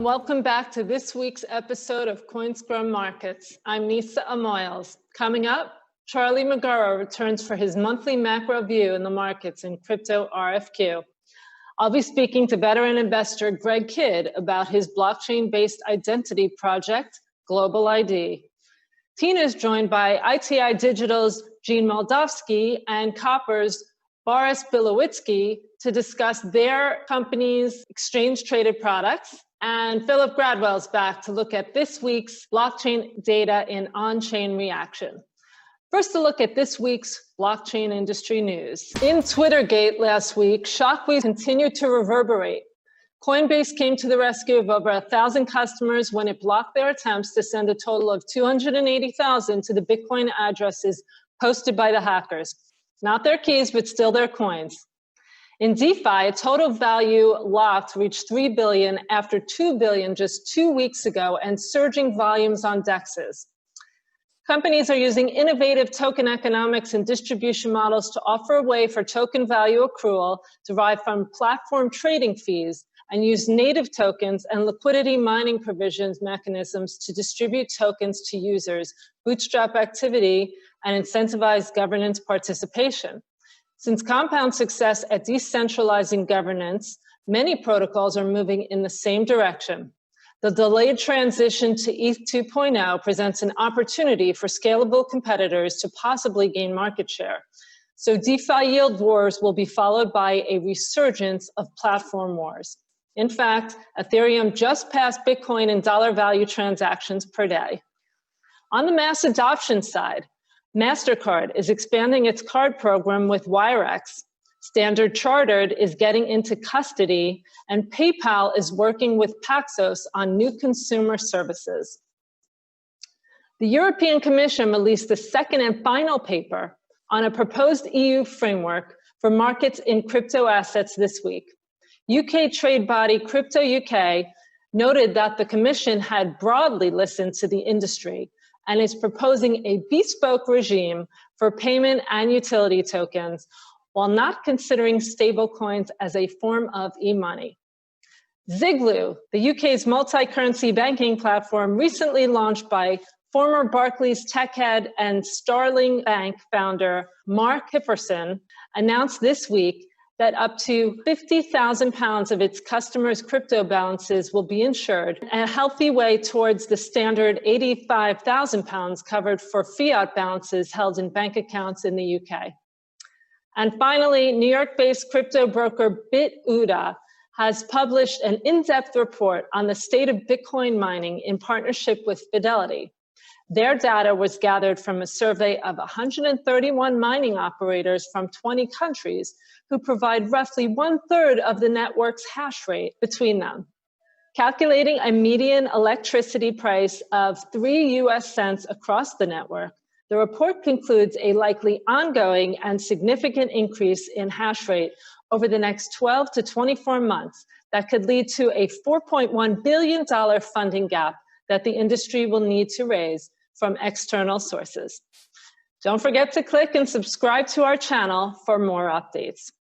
Welcome back to this week's episode of Coinscrum Markets. I'm Nisa Amoils. Coming up, Charlie Magara returns for his monthly macro view in the markets in crypto RFQ. I'll be speaking to veteran investor Greg Kidd about his blockchain-based identity project, Global ID. Tina is joined by ITI Digital's Gene Moldavsky and Copper's Boris Bilowitsky to discuss their company's exchange-traded products. And Philip Gradwell's back to look at this week's blockchain data in on-chain reaction. First, a look at this week's blockchain industry news. In Twittergate last week, shockwaves continued to reverberate. Coinbase came to the rescue of over 1,000 customers when it blocked their attempts to send a total of 280,000 to the Bitcoin addresses posted by the hackers. Not their keys, but still their coins. In DeFi, total value locked reached $3 billion after $2 billion just 2 weeks ago and surging volumes on DEXs. Companies are using innovative token economics and distribution models to offer a way for token value accrual derived from platform trading fees and use native tokens and liquidity mining provisions mechanisms to distribute tokens to users, bootstrap activity, and incentivize governance participation. Since Compound's success at decentralizing governance, many protocols are moving in the same direction. The delayed transition to ETH 2.0 presents an opportunity for scalable competitors to possibly gain market share. So DeFi yield wars will be followed by a resurgence of platform wars. In fact, Ethereum just passed Bitcoin in dollar value transactions per day. On the mass adoption side, Mastercard is expanding its card program with wirex. Standard Chartered is getting into custody, and PayPal is working with Paxos on new consumer services. The European Commission released the second and final paper on a proposed EU framework for markets in crypto assets this week. UK trade body Crypto UK noted that the Commission had broadly listened to the industry and is proposing a bespoke regime for payment and utility tokens while not considering stablecoins as a form of e-money. Ziglu, the UK's multi-currency banking platform recently launched by former Barclays tech head and Starling Bank founder Mark Hippperson, announced this week that up to £50,000 of its customers' crypto balances will be insured, a healthy way towards the standard £85,000 covered for fiat balances held in bank accounts in the UK. And finally, New York-based crypto broker bitooda has published an in-depth report on the state of Bitcoin mining in partnership with Fidelity. Their data was gathered from a survey of 131 mining operators from 20 countries who provide roughly 1/3 of the network's hash rate between them. Calculating a median electricity price of 3 US cents across the network, the report concludes a likely ongoing and significant increase in hash rate over the next 12 to 24 months that could lead to a $4.1 billion funding gap that the industry will need to raise from external sources. Don't forget to click and subscribe to our channel for more updates.